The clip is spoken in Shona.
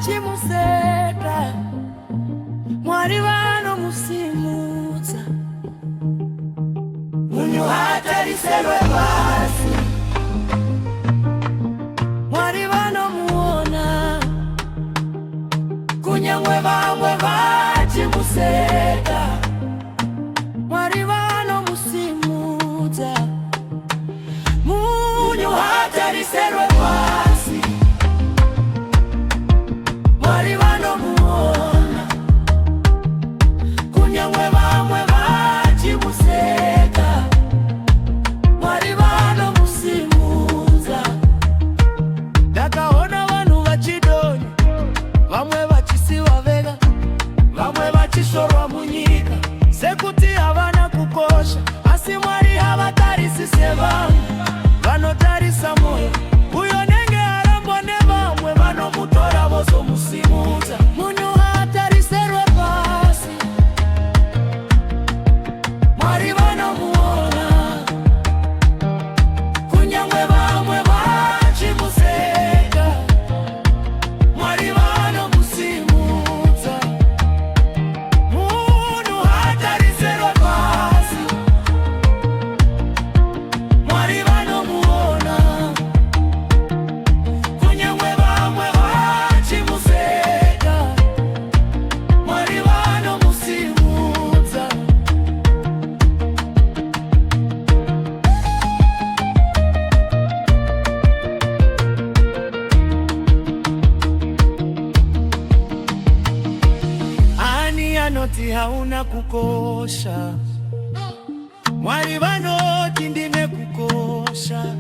chimuseka mwari vano musimuza munyu hatariselwe pasi mwari vanomuona kunyangwe vamwe vachimuseka mwari vanomusimudza munyu hatariselwe pasi mwari vanomuona kunyangwe vamwe vachimuseka mwari vanomusimudza ndakaona vanhu vachidonha vamwe vachisiwa vega vamwe vachishorwa munyika sekuti havana kukosha asi mwari havatarisi sevanhu vanotarisa moyo uyo nenge arambwa nevamwe vanomutora vozomusimudza munhu haatariserwe pasi mwari vanomuona kunyangwe vamwe vachimuseka mwari vanomusimudza munhu haatariserwe pasi mwari vanomuona kunyangwe vamwe vachimuseka mwari vanomusimudza ani anoti hauna kukosha mwari vanoti ndine kukosha